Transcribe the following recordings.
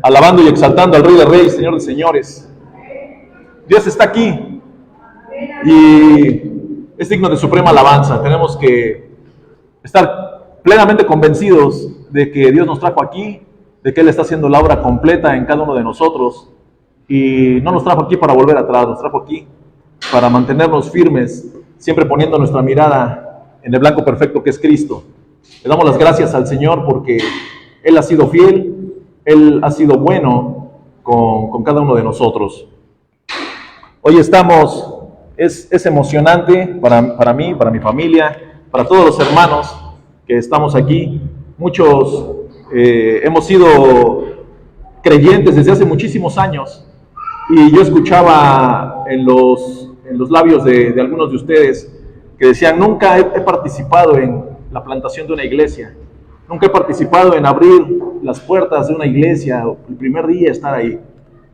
alabando y exaltando al Rey de Reyes, Señor de Señores. Dios está aquí y es digno de suprema alabanza. Tenemos que estar plenamente convencidos de que Dios nos trajo aquí, de que Él está haciendo la obra completa en cada uno de nosotros, y no nos trajo aquí para volver atrás, nos trajo aquí para mantenernos firmes, siempre poniendo nuestra mirada en el blanco perfecto que es Cristo. Le damos las gracias al Señor porque Él ha sido fiel, Él ha sido bueno con cada uno de nosotros. Hoy es emocionante para mí, para mi familia, para todos los hermanos que estamos aquí. Muchos hemos sido creyentes desde hace muchísimos años, y yo escuchaba en los labios de algunos de ustedes que decían: nunca he participado en la plantación de una iglesia, nunca he participado en abrir las puertas de una iglesia, el primer día estar ahí.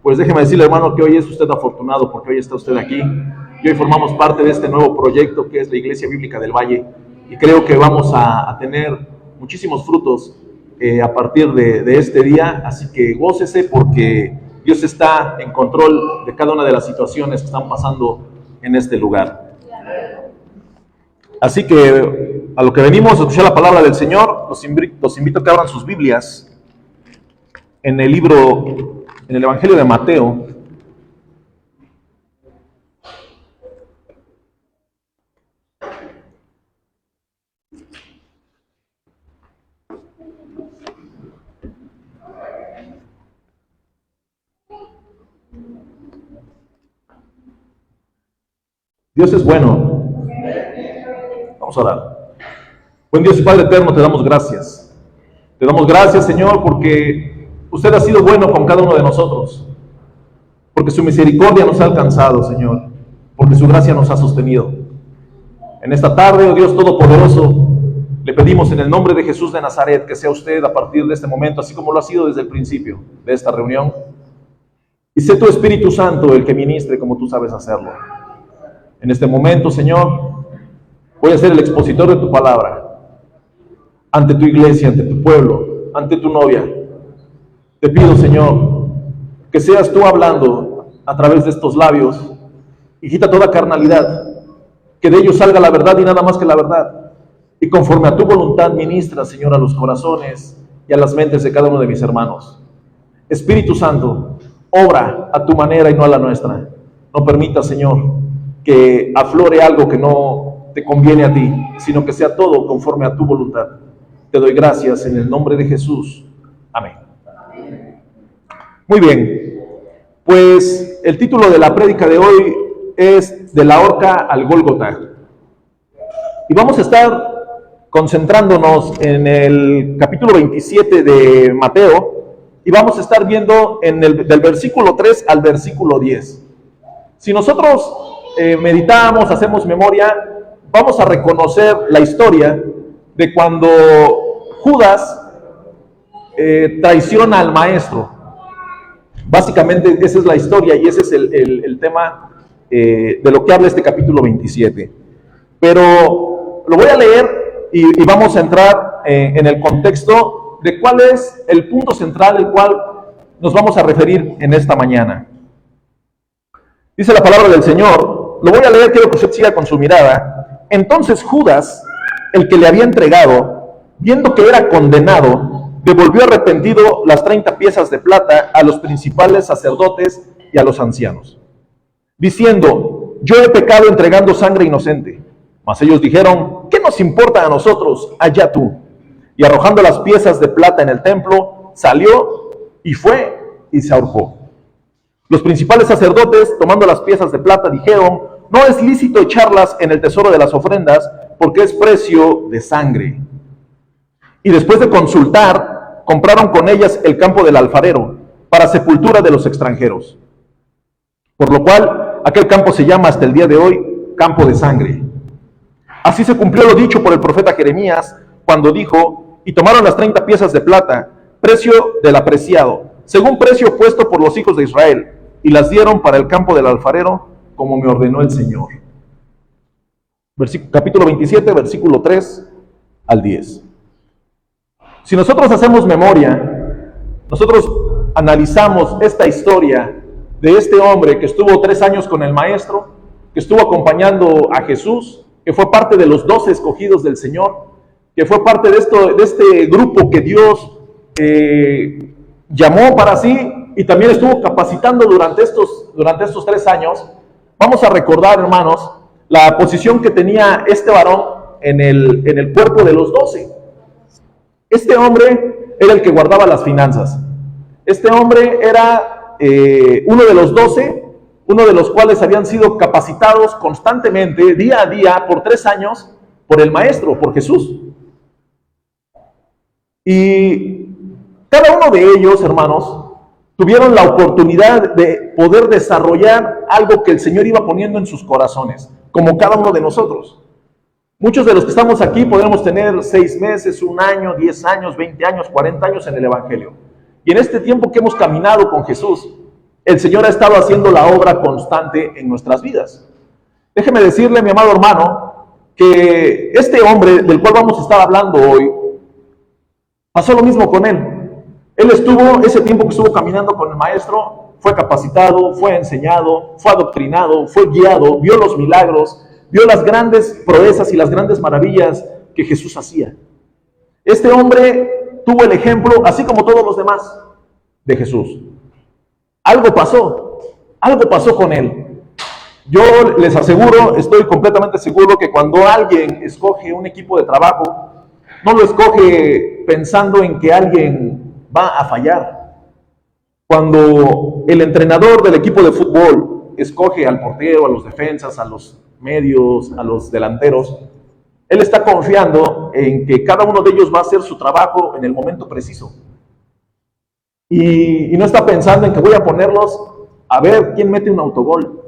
Pues déjeme decirle, hermano, que hoy es usted afortunado porque hoy está usted aquí y hoy formamos parte de este nuevo proyecto que es la Iglesia Bíblica del Valle, y creo que vamos a tener muchísimos frutos a partir de este día. Así que gócese porque Dios está en control de cada una de las situaciones que están pasando en este lugar. Así que a lo que venimos a escuchar la palabra del Señor, los invito a que abran sus Biblias en el Evangelio de Mateo. Dios es bueno. Vamos a orar. Buen Dios y Padre eterno, te damos gracias. Te damos gracias, Señor, porque usted ha sido bueno con cada uno de nosotros, porque su misericordia nos ha alcanzado, Señor, porque su gracia nos ha sostenido. En esta tarde, oh Dios Todopoderoso, le pedimos en el nombre de Jesús de Nazaret que sea usted a partir de este momento, así como lo ha sido desde el principio de esta reunión, y sé tu Espíritu Santo el que ministre como tú sabes hacerlo. En este momento, Señor, voy a ser el expositor de tu palabra ante tu iglesia, ante tu pueblo, ante tu novia. Te pido, Señor, que seas tú hablando a través de estos labios y quita toda carnalidad, que de ellos salga la verdad y nada más que la verdad. Y conforme a tu voluntad ministra, Señor, a los corazones y a las mentes de cada uno de mis hermanos. Espíritu Santo, obra a tu manera y no a la nuestra. No permita, Señor, que aflore algo que no te conviene a ti, sino que sea todo conforme a tu voluntad. Te doy gracias en el nombre de Jesús. Amén. Muy bien, pues el título de la prédica de hoy es De la horca al Gólgota. Y vamos a estar concentrándonos en el capítulo 27 de Mateo, y vamos a estar viendo del versículo 3 al versículo 10. Si nosotros meditamos, hacemos memoria, vamos a reconocer la historia de cuando Judas traiciona al maestro. Básicamente esa es la historia y ese es el tema de lo que habla este capítulo 27. Pero lo voy a leer y vamos a entrar en el contexto de cuál es el punto central al cual nos vamos a referir en esta mañana. Dice la palabra del Señor, lo voy a leer, quiero que usted siga con su mirada. Entonces Judas, el que le había entregado, viendo que era condenado, devolvió arrepentido las 30 piezas de plata a los principales sacerdotes y a los ancianos, diciendo: yo he pecado entregando sangre inocente. Mas ellos dijeron: ¿qué nos importa a nosotros? Allá tú. Y arrojando las piezas de plata en el templo, salió y fue y se ahorcó. Los principales sacerdotes, tomando las piezas de plata, dijeron: no es lícito echarlas en el tesoro de las ofrendas, porque es precio de sangre. Y después de consultar, compraron con ellas el campo del alfarero, para sepultura de los extranjeros. Por lo cual, aquel campo se llama hasta el día de hoy Campo de Sangre. Así se cumplió lo dicho por el profeta Jeremías, cuando dijo: y tomaron las 30 piezas de plata, precio del apreciado, según precio puesto por los hijos de Israel, y las dieron para el campo del alfarero, como me ordenó el Señor. Capítulo 27, versículo 3 al 10. Si nosotros hacemos memoria, nosotros analizamos esta historia de este hombre que estuvo 3 años con el maestro, que estuvo acompañando a Jesús, que fue parte de los 12 escogidos del Señor, que fue parte de este grupo que Dios llamó para sí y también estuvo capacitando durante estos 3 años. Vamos a recordar, hermanos, la posición que tenía este varón en el cuerpo de los 12. Este hombre era el que guardaba las finanzas. Este hombre era uno de los 12, uno de los cuales habían sido capacitados constantemente, día a día, por 3 años, por el Maestro, por Jesús. Y cada uno de ellos, hermanos, tuvieron la oportunidad de poder desarrollar algo que el Señor iba poniendo en sus corazones, como cada uno de nosotros. Muchos de los que estamos aquí podemos tener 6 meses, 1 año, 10 años, 20 años, 40 años en el Evangelio. Y en este tiempo que hemos caminado con Jesús, el Señor ha estado haciendo la obra constante en nuestras vidas. Déjeme decirle, mi amado hermano, que este hombre del cual vamos a estar hablando hoy, pasó lo mismo con él. Él estuvo, ese tiempo que estuvo caminando con el Maestro, fue capacitado, fue enseñado, fue adoctrinado, fue guiado, vio los milagros, vio las grandes proezas y las grandes maravillas que Jesús hacía. Este hombre tuvo el ejemplo, así como todos los demás, de Jesús. Algo pasó con él. Yo les aseguro, estoy completamente seguro que cuando alguien escoge un equipo de trabajo, no lo escoge pensando en que alguien va a fallar. Cuando el entrenador del equipo de fútbol escoge al portero, a los defensas, a los medios, a los delanteros, él está confiando en que cada uno de ellos va a hacer su trabajo en el momento preciso. Y no está pensando en que voy a ponerlos a ver quién mete un autogol.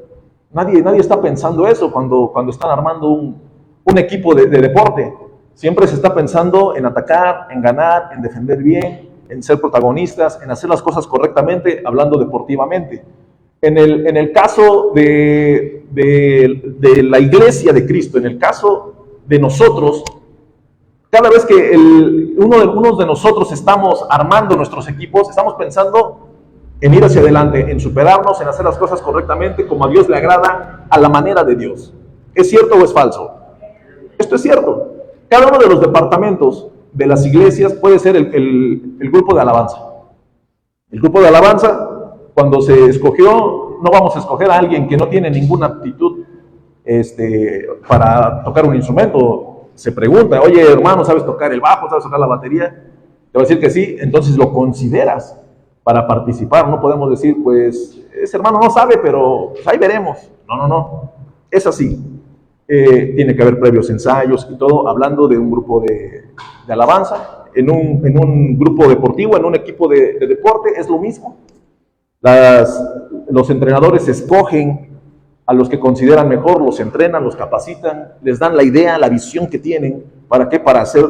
Nadie está pensando eso cuando están armando un equipo de deporte. Siempre se está pensando en atacar, en ganar, en defender bien, en ser protagonistas, en hacer las cosas correctamente, hablando deportivamente. En el caso de la iglesia de Cristo, en el caso de nosotros, cada vez que uno de nosotros estamos armando nuestros equipos, estamos pensando en ir hacia adelante, en superarnos, en hacer las cosas correctamente, como a Dios le agrada, a la manera de Dios. ¿Es cierto o es falso? Esto es cierto. Cada uno de los departamentos de las iglesias puede ser el grupo de alabanza. El grupo de alabanza, cuando se escogió, no vamos a escoger a alguien que no tiene ninguna aptitud para tocar un instrumento. Se pregunta, oye hermano, ¿sabes tocar el bajo? ¿Sabes tocar la batería? Te va a decir que sí, entonces lo consideras para participar. No podemos decir, pues, ese hermano no sabe, pero pues, ahí veremos. No, es así. Tiene que haber previos ensayos y todo, hablando de un grupo de alabanza, en un grupo deportivo, en un equipo de deporte, es lo mismo. Los entrenadores escogen a los que consideran mejor, los entrenan, los capacitan, les dan la idea, la visión que tienen. ¿Para qué? Para hacer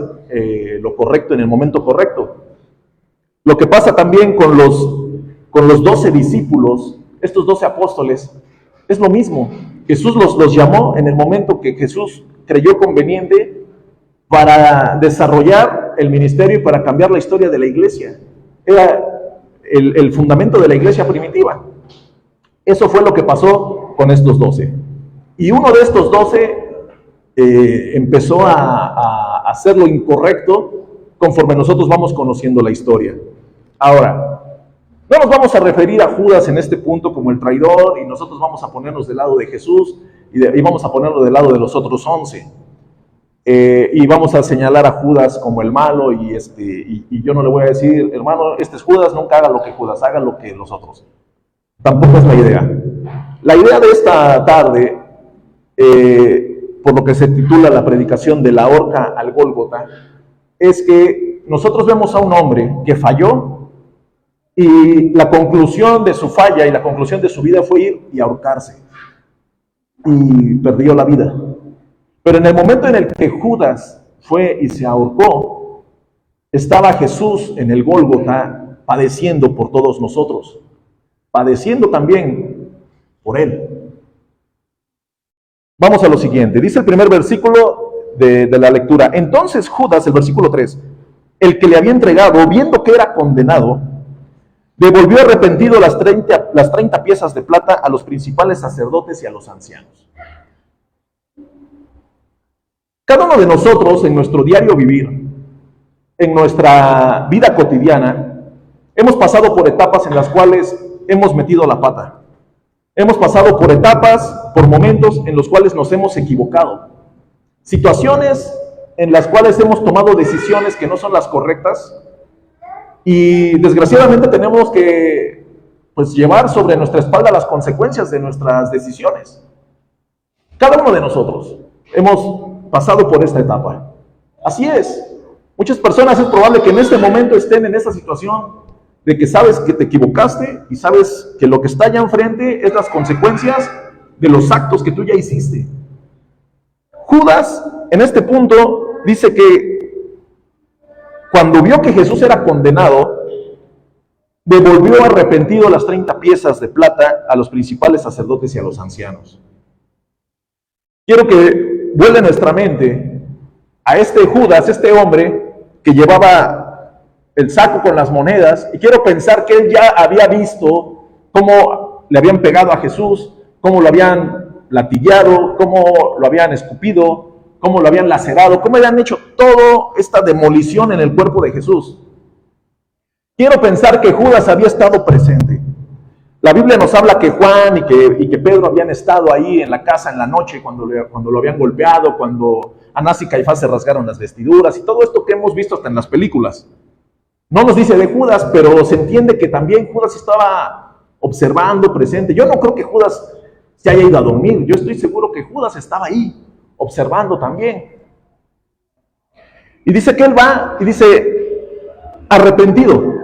lo correcto en el momento correcto. Lo que pasa también con los 12 discípulos, estos 12 apóstoles, es lo mismo. Jesús los llamó en el momento que Jesús creyó conveniente para desarrollar el ministerio y para cambiar la historia de la iglesia. Era el fundamento de la iglesia primitiva. Eso fue lo que pasó con estos 12. Y uno de estos 12 empezó a hacer lo incorrecto conforme nosotros vamos conociendo la historia. Ahora, no nos vamos a referir a Judas en este punto como el traidor y nosotros vamos a ponernos del lado de Jesús y vamos a ponerlo del lado de los otros 11. Y vamos a señalar a Judas como el malo y yo no le voy a decir, hermano, este es Judas, nunca haga lo que Judas, haga lo que los otros. Tampoco es la idea. La idea de esta tarde, por lo que se titula la predicación de la horca al Gólgota, es que nosotros vemos a un hombre que falló y la conclusión de su falla y la conclusión de su vida fue ir y ahorcarse. Y perdió la vida. Pero en el momento en el que Judas fue y se ahorcó, estaba Jesús en el Gólgota padeciendo por todos nosotros, padeciendo también por él. Vamos a lo siguiente, dice el primer versículo de la lectura. Entonces Judas, el versículo 3, el que le había entregado, viendo que era condenado, devolvió arrepentido las 30 piezas de plata a los principales sacerdotes y a los ancianos. Cada uno de nosotros en nuestro diario vivir, en nuestra vida cotidiana, hemos pasado por etapas en las cuales hemos metido la pata. Hemos pasado por etapas, por momentos en los cuales nos hemos equivocado. Situaciones en las cuales hemos tomado decisiones que no son las correctas y desgraciadamente tenemos que llevar sobre nuestra espalda las consecuencias de nuestras decisiones. Cada uno de nosotros hemos pasado por esta etapa. Así es. Muchas personas es probable que en este momento estén en esta situación de que sabes que te equivocaste y sabes que lo que está allá enfrente es las consecuencias de los actos que tú ya hiciste. Judas, en este punto, dice que cuando vio que Jesús era condenado, devolvió arrepentido las 30 piezas de plata a los principales sacerdotes y a los ancianos. Quiero que vuelva nuestra mente a este Judas, este hombre que llevaba el saco con las monedas, y quiero pensar que él ya había visto cómo le habían pegado a Jesús, cómo lo habían latigueado, cómo lo habían escupido, cómo lo habían lacerado, cómo habían hecho toda esta demolición en el cuerpo de Jesús. Quiero pensar que Judas había estado presente. La Biblia nos habla que Juan y que Pedro habían estado ahí en la casa en la noche cuando lo habían golpeado, cuando Anás y Caifás se rasgaron las vestiduras y todo esto que hemos visto hasta en las películas. No nos dice de Judas, pero se entiende que también Judas estaba observando, presente. Yo no creo que Judas se haya ido a dormir. Yo estoy seguro que Judas estaba ahí, observando también. Y dice que él va y dice, arrepentido.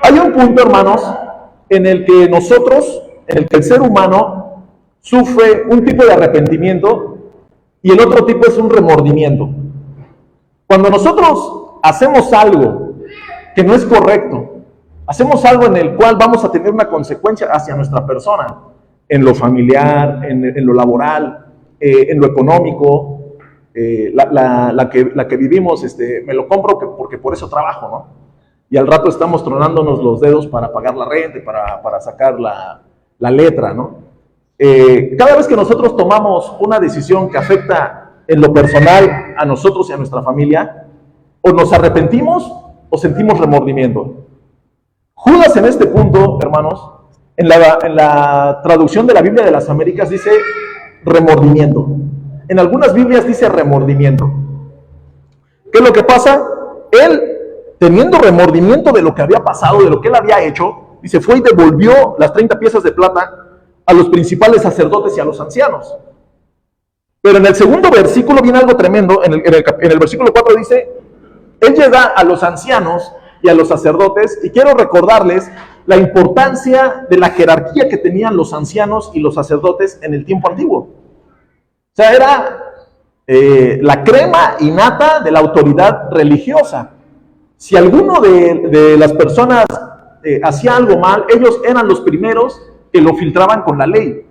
Hay un punto, hermanos, en el que el ser humano sufre un tipo de arrepentimiento y el otro tipo es un remordimiento. Cuando nosotros hacemos algo que no es correcto, hacemos algo en el cual vamos a tener una consecuencia hacia nuestra persona, en lo familiar, en lo laboral, en lo económico, la que vivimos, me lo compro porque por eso trabajo, ¿no? Y al rato estamos tronándonos los dedos para pagar la renta, para sacar la letra, ¿no? Cada vez que nosotros tomamos una decisión que afecta en lo personal a nosotros y a nuestra familia, o nos arrepentimos o sentimos remordimiento. Judas en este punto, hermanos, en la traducción de la Biblia de las Américas dice remordimiento. En algunas Biblias dice remordimiento. ¿Qué es lo que pasa? Él, teniendo remordimiento de lo que había pasado, de lo que él había hecho, dice, fue y devolvió las 30 piezas de plata a los principales sacerdotes y a los ancianos. Pero en el segundo versículo viene algo tremendo. En el versículo 4 dice, él llega a los ancianos y a los sacerdotes, y quiero recordarles la importancia de la jerarquía que tenían los ancianos y los sacerdotes en el tiempo antiguo. O sea, era la crema innata de la autoridad religiosa. Si alguno de las personas hacía algo mal, ellos eran los primeros que lo filtraban con la ley.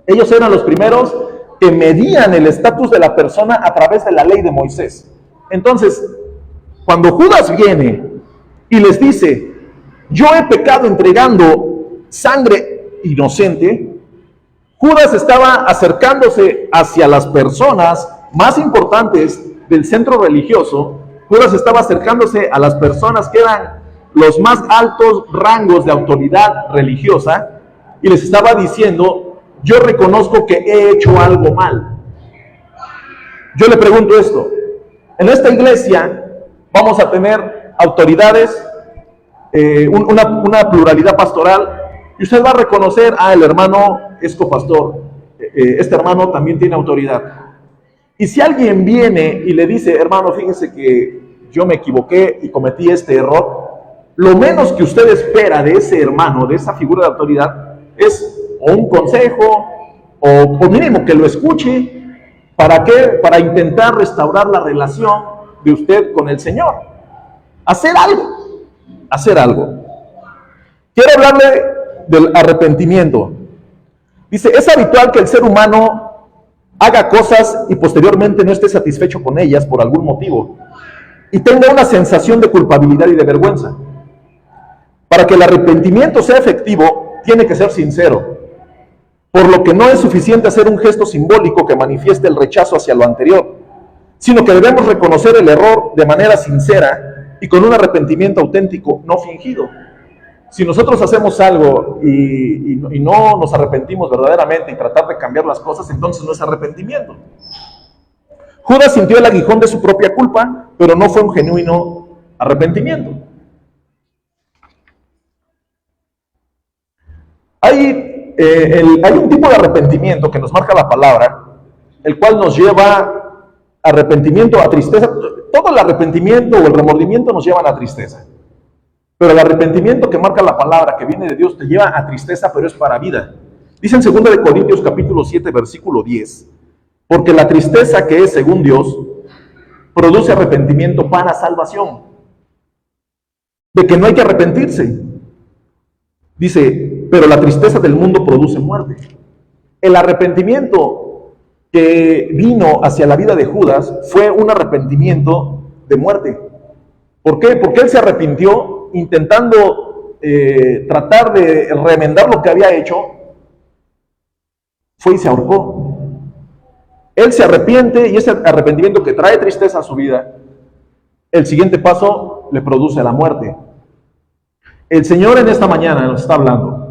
Ellos eran los primeros que medían el estatus de la persona a través de la ley de Moisés. Entonces, cuando Judas viene y les dice, yo he pecado entregando sangre inocente, Judas estaba acercándose hacia las personas más importantes del centro religioso. Judas estaba acercándose a las personas que eran los más altos rangos de autoridad religiosa y les estaba diciendo, yo reconozco que he hecho algo mal. Yo le pregunto esto, en esta iglesia vamos a tener autoridades, una pluralidad pastoral, y usted va a reconocer, el hermano es copastor, este hermano también tiene autoridad. Y si alguien viene y le dice, hermano, fíjese que yo me equivoqué y cometí este error, lo menos que usted espera de ese hermano, de esa figura de autoridad, es o un consejo, o por mínimo que lo escuche. ¿Para qué? Para intentar restaurar la relación de usted con el Señor. Hacer algo. Quiero hablarle del arrepentimiento. Dice, es habitual que el ser humano haga cosas y posteriormente no esté satisfecho con ellas por algún motivo y tenga una sensación de culpabilidad y de vergüenza. Para que el arrepentimiento sea efectivo, tiene que ser sincero. Por lo que no es suficiente hacer un gesto simbólico que manifieste el rechazo hacia lo anterior, sino que debemos reconocer el error de manera sincera y con un arrepentimiento auténtico, no fingido. Si nosotros hacemos algo y no nos arrepentimos verdaderamente y tratar de cambiar las cosas, entonces no es arrepentimiento. Judas sintió el aguijón de su propia culpa, pero no fue un genuino arrepentimiento. Hay un tipo de arrepentimiento que nos marca la palabra, el cual nos lleva arrepentimiento a tristeza. Todo el arrepentimiento o el remordimiento nos llevan a tristeza. Pero el arrepentimiento que marca la palabra, que viene de Dios, te lleva a tristeza, pero es para vida. Dice en 2 de Corintios capítulo 7, versículo 10, porque la tristeza que es según Dios, produce arrepentimiento para salvación. De que no hay que arrepentirse. Dice, pero la tristeza del mundo produce muerte. El arrepentimiento que vino hacia la vida de Judas fue un arrepentimiento de muerte. ¿Por qué? Porque él se arrepintió intentando tratar de remendar lo que había hecho. Fue y se ahorcó. Él se arrepiente y ese arrepentimiento que trae tristeza a su vida, el siguiente paso le produce la muerte. El Señor en esta mañana nos está hablando.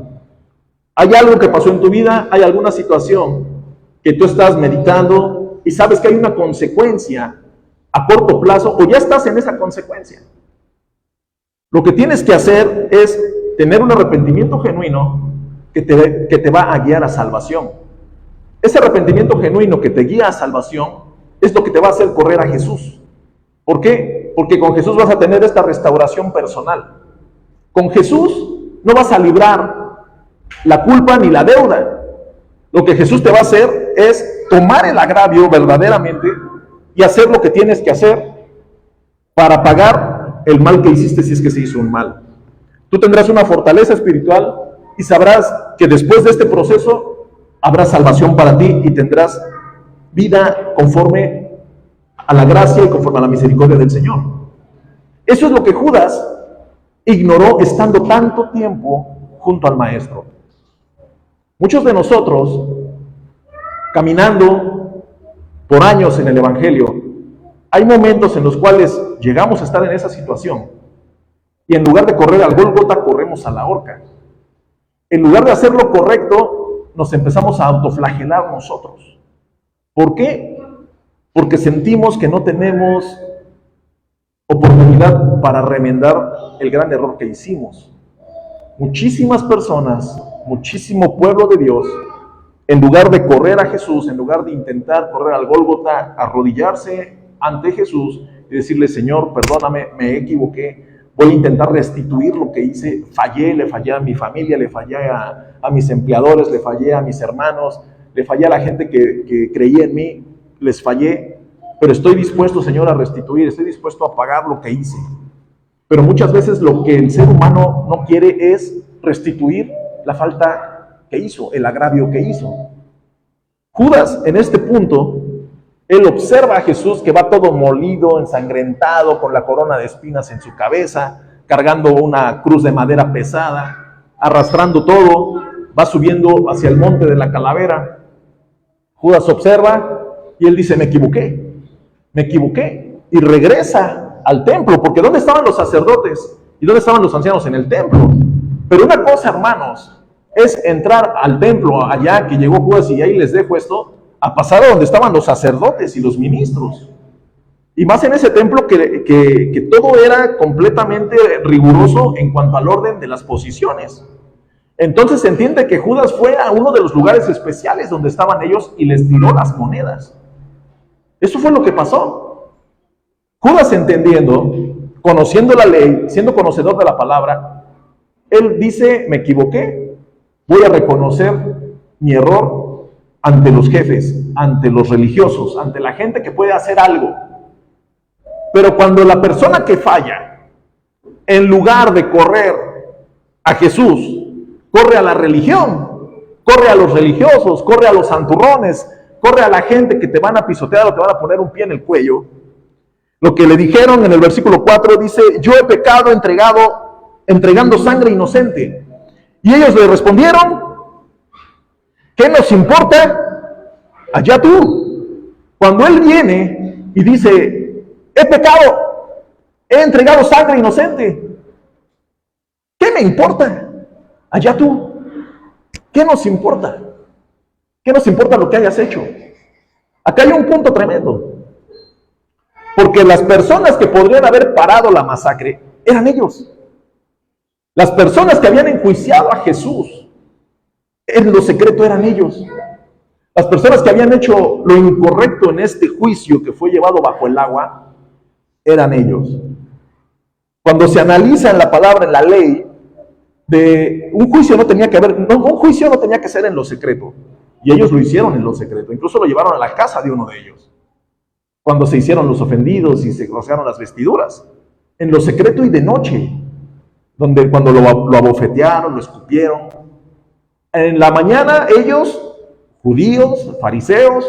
Hay algo que pasó en tu vida, hay alguna situación que tú estás meditando y sabes que hay una consecuencia a corto plazo o ya estás en esa consecuencia. Lo que tienes que hacer es tener un arrepentimiento genuino que te va a guiar a salvación. Ese arrepentimiento genuino que te guía a salvación es lo que te va a hacer correr a Jesús. ¿Por qué? Porque con Jesús vas a tener esta restauración personal. Con Jesús no vas a librar la culpa ni la deuda. Lo que Jesús te va a hacer es tomar el agravio verdaderamente y hacer lo que tienes que hacer para pagar el mal que hiciste si es que se hizo un mal. Tú tendrás una fortaleza espiritual y sabrás que después de este proceso habrá salvación para ti y tendrás vida conforme a la gracia y conforme a la misericordia del Señor. Eso es lo que Judas ignoró estando tanto tiempo junto al Maestro. Muchos de nosotros, caminando por años en el Evangelio, hay momentos en los cuales llegamos a estar en esa situación y en lugar de correr al Gólgota, corremos a la horca. En lugar de hacer lo correcto, nos empezamos a autoflagelar nosotros. ¿Por qué? Porque sentimos que no tenemos oportunidad para remendar el gran error que hicimos. Muchísimas personas, muchísimo pueblo de Dios, en lugar de correr a Jesús, en lugar de intentar correr al Gólgota, arrodillarse ante Jesús y decirle, Señor, perdóname, me equivoqué, voy a intentar restituir lo que hice, fallé, le fallé a mi familia, le fallé a mis empleadores, le fallé a mis hermanos, le fallé a la gente que creía en mí, les fallé, pero estoy dispuesto, Señor, a restituir, estoy dispuesto a pagar lo que hice. Pero muchas veces lo que el ser humano no quiere es restituir la falta que hizo, el agravio que hizo. Judas, en este punto, él observa a Jesús que va todo molido, ensangrentado, con la corona de espinas en su cabeza, cargando una cruz de madera pesada, arrastrando todo, va subiendo hacia el monte de la calavera. Judas observa y él dice, me equivoqué, y regresa al templo, porque ¿dónde estaban los sacerdotes? ¿Y dónde estaban los ancianos? En el templo. Pero una cosa, hermanos, es entrar al templo allá que llegó Judas y ahí les dejo esto, a pasar a donde estaban los sacerdotes y los ministros. Y más en ese templo que todo era completamente riguroso en cuanto al orden de las posiciones. Entonces se entiende que Judas fue a uno de los lugares especiales donde estaban ellos y les tiró las monedas. Eso fue lo que pasó. Judas, entendiendo, conociendo la ley, siendo conocedor de la palabra, él dice, me equivoqué, voy a reconocer mi error ante los jefes, ante los religiosos, ante la gente que puede hacer algo. Pero cuando la persona que falla, en lugar de correr a Jesús, corre a la religión, corre a los religiosos, corre a los santurrones, corre a la gente que te van a pisotear o te van a poner un pie en el cuello. Lo que le dijeron en el versículo 4 dice, yo he pecado, entregado entregando sangre inocente. Y ellos le respondieron, ¿qué nos importa? Allá tú. Cuando él viene y dice, he pecado, he entregado sangre inocente, ¿qué me importa? Allá tú. ¿Qué nos importa? ¿Qué nos importa lo que hayas hecho? Acá hay un punto tremendo. Porque las personas que podrían haber parado la masacre eran ellos. Las personas que habían enjuiciado a Jesús en lo secreto eran ellos. Las personas que habían hecho lo incorrecto en este juicio que fue llevado bajo el agua eran ellos. Cuando se analiza en la palabra, en la ley, de un juicio no tenía que haber, un juicio no tenía que ser en lo secreto. Y ellos lo hicieron en lo secreto. Incluso lo llevaron a la casa de uno de ellos. Cuando se hicieron los ofendidos y se rasgaron las vestiduras, en lo secreto y de noche, donde cuando lo abofetearon, lo escupieron. En la mañana ellos, judíos, fariseos,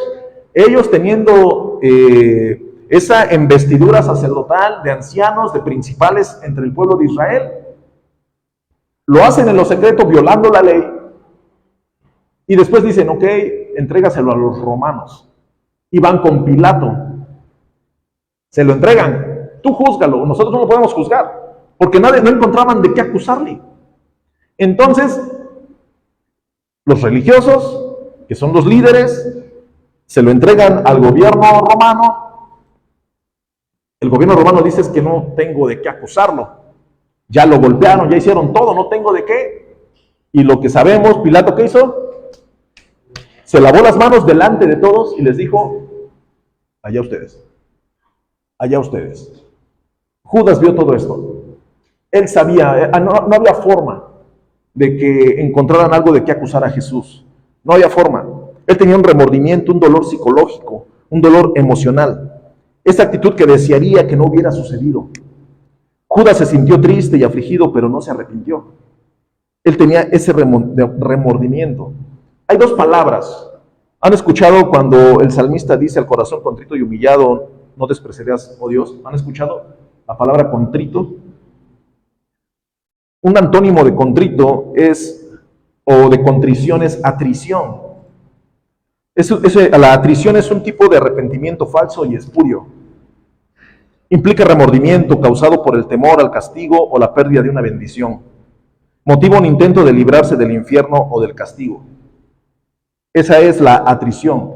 ellos teniendo esa investidura sacerdotal de ancianos, de principales entre el pueblo de Israel, lo hacen en lo secreto violando la ley y después dicen, ok, entrégaselo a los romanos. Y van con Pilato. Se lo entregan. Tú júzgalo. Nosotros no lo podemos juzgar. Porque no encontraban de qué acusarle. Entonces, los religiosos, que son los líderes, se lo entregan al gobierno romano. El gobierno romano dice es que no tengo de qué acusarlo. Ya lo golpearon, ya hicieron todo, no tengo de qué. Y lo que sabemos, Pilato, ¿qué hizo? Se lavó las manos delante de todos y les dijo, allá ustedes. Allá ustedes. Judas vio todo esto. Él sabía, no había forma de que encontraran algo de qué acusar a Jesús. No había forma. Él tenía un remordimiento, un dolor psicológico, un dolor emocional. Esa actitud que desearía que no hubiera sucedido. Judas se sintió triste y afligido, pero no se arrepintió. Él tenía ese remordimiento. Hay dos palabras. ¿Han escuchado cuando el salmista dice al corazón contrito y humillado, no despreciarás, oh Dios? ¿Han escuchado la palabra contrito? Un antónimo de contrito o de contrición es atrición. La atrición es un tipo de arrepentimiento falso y espurio. Implica remordimiento causado por el temor al castigo o la pérdida de una bendición. Motiva un intento de librarse del infierno o del castigo. Esa es la atrición.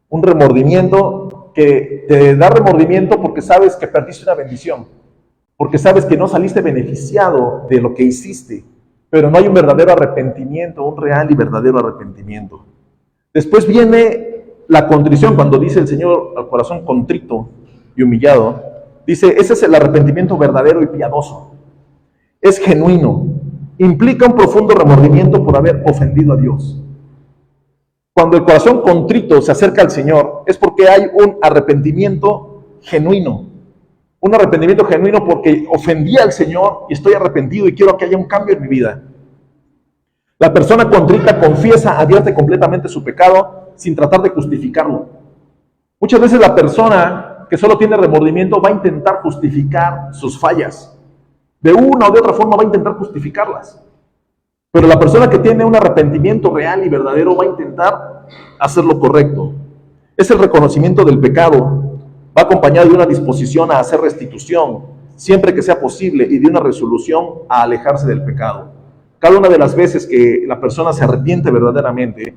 Un remordimiento que te da remordimiento porque sabes que perdiste una bendición. Porque sabes que no saliste beneficiado de lo que hiciste, pero no hay un verdadero arrepentimiento, un real y verdadero arrepentimiento. Después viene la contrición, cuando dice el Señor al corazón contrito y humillado, dice, ese es el arrepentimiento verdadero y piadoso. Es genuino, implica un profundo remordimiento por haber ofendido a Dios. Cuando el corazón contrito se acerca al Señor, es porque hay un arrepentimiento genuino. Un arrepentimiento genuino porque ofendí al Señor y estoy arrepentido y quiero que haya un cambio en mi vida. La persona contrita confiesa, advierte completamente su pecado sin tratar de justificarlo. Muchas veces la persona que solo tiene remordimiento va a intentar justificar sus fallas. De una o de otra forma va a intentar justificarlas. Pero la persona que tiene un arrepentimiento real y verdadero va a intentar hacer lo correcto. Es el reconocimiento del pecado. Va acompañado de una disposición a hacer restitución, siempre que sea posible, y de una resolución a alejarse del pecado. Cada una de las veces que la persona se arrepiente verdaderamente,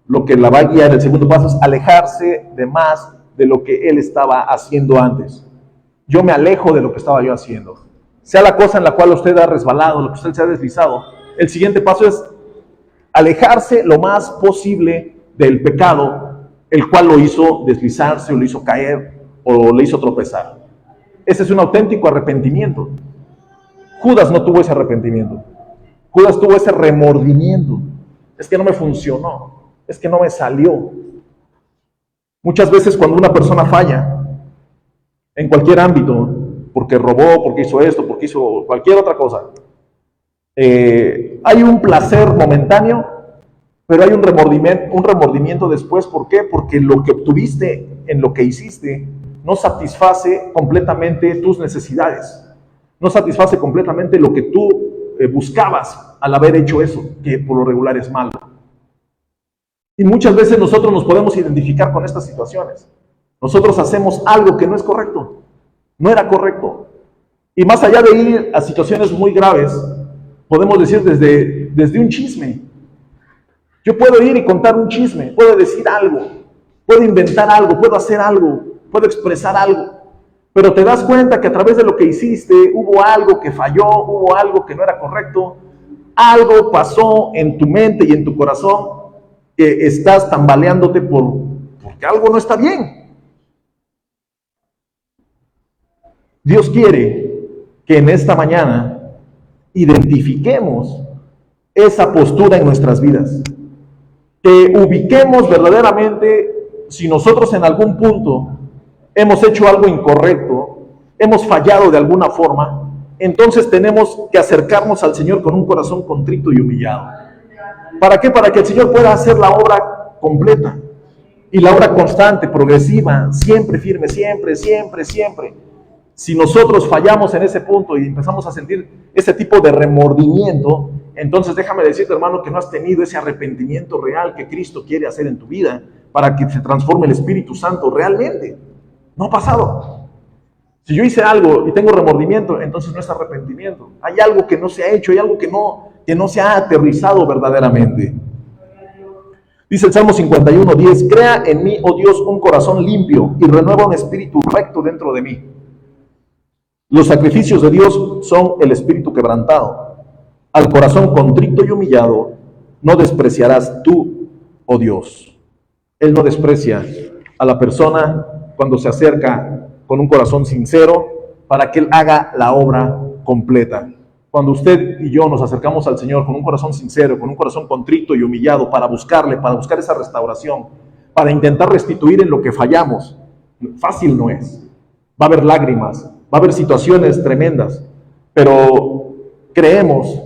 lo que la va a guiar, el segundo paso, es alejarse de más de lo que él estaba haciendo antes. Yo me alejo de lo que estaba yo haciendo. Sea la cosa en la cual usted ha resbalado, lo que usted se ha deslizado, el siguiente paso es alejarse lo más posible del pecado, el cual lo hizo deslizarse o lo hizo caer o le hizo tropezar. Ese es un auténtico arrepentimiento. Judas no tuvo ese arrepentimiento. Judas tuvo ese remordimiento. Es que no me funcionó. Es que no me salió. Muchas veces cuando una persona falla, en cualquier ámbito, porque robó, porque hizo esto, porque hizo cualquier otra cosa, hay un placer momentáneo, pero hay un remordimiento después. ¿Por qué? Porque lo que obtuviste en lo que hiciste no satisface completamente tus necesidades. No satisface completamente lo que tú buscabas al haber hecho eso, que por lo regular es malo. Y muchas veces nosotros nos podemos identificar con estas situaciones. Nosotros hacemos algo que no es correcto, no era correcto. Y más allá de ir a situaciones muy graves, podemos decir desde un chisme. Yo puedo ir y contar un chisme, puedo decir algo, puedo inventar algo, puedo hacer algo, puedo expresar algo. Pero te das cuenta que a través de lo que hiciste hubo algo que falló, hubo algo que no era correcto, algo pasó en tu mente y en tu corazón que estás tambaleándote porque algo no está bien. Dios quiere que en esta mañana identifiquemos esa postura en nuestras vidas, que ubiquemos verdaderamente si nosotros en algún punto hemos hecho algo incorrecto, hemos fallado de alguna forma, entonces tenemos que acercarnos al Señor con un corazón contrito y humillado. ¿Para qué? Para que el Señor pueda hacer la obra completa y la obra constante, progresiva, siempre firme, siempre. Si nosotros fallamos en ese punto y empezamos a sentir ese tipo de remordimiento, entonces déjame decirte, hermano, que no has tenido ese arrepentimiento real que Cristo quiere hacer en tu vida para que se transforme el Espíritu Santo realmente. No ha pasado. Si yo hice algo y tengo remordimiento, entonces no es arrepentimiento. Hay algo que no se ha hecho, hay algo que no se ha aterrizado verdaderamente. Dice el Salmo 51:10, crea en mí, oh Dios, un corazón limpio y renueva un espíritu recto dentro de mí. Los sacrificios de Dios son el espíritu quebrantado. Al corazón contrito y humillado no despreciarás tú, oh Dios. Él no desprecia a la persona cuando se acerca con un corazón sincero para que Él haga la obra completa. Cuando usted y yo nos acercamos al Señor con un corazón sincero, con un corazón contrito y humillado para buscarle, para buscar esa restauración, para intentar restituir en lo que fallamos, fácil no es. Va a haber lágrimas, va a haber situaciones tremendas, pero creemos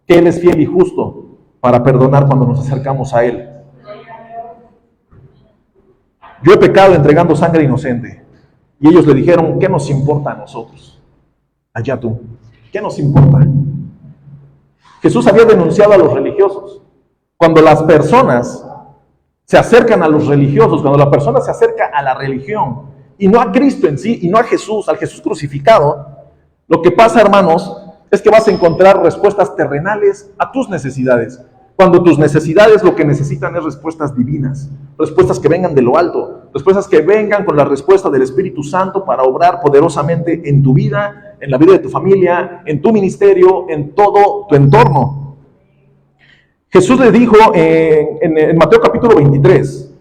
que Él es fiel y justo para perdonar cuando nos acercamos a Él. Yo he pecado entregando sangre inocente. Y ellos le dijeron, ¿qué nos importa a nosotros? Allá tú, ¿qué nos importa? Jesús había denunciado a los religiosos. Cuando las personas se acercan a los religiosos, cuando la persona se acerca a la religión y no a Cristo en sí, y no a Jesús, al Jesús crucificado, lo que pasa, hermanos, es que vas a encontrar respuestas terrenales a tus necesidades. Cuando tus necesidades lo que necesitan es respuestas divinas, respuestas que vengan de lo alto, respuestas que vengan con la respuesta del Espíritu Santo para obrar poderosamente en tu vida, en la vida de tu familia, en tu ministerio, en todo tu entorno. Jesús le dijo en Mateo capítulo 23,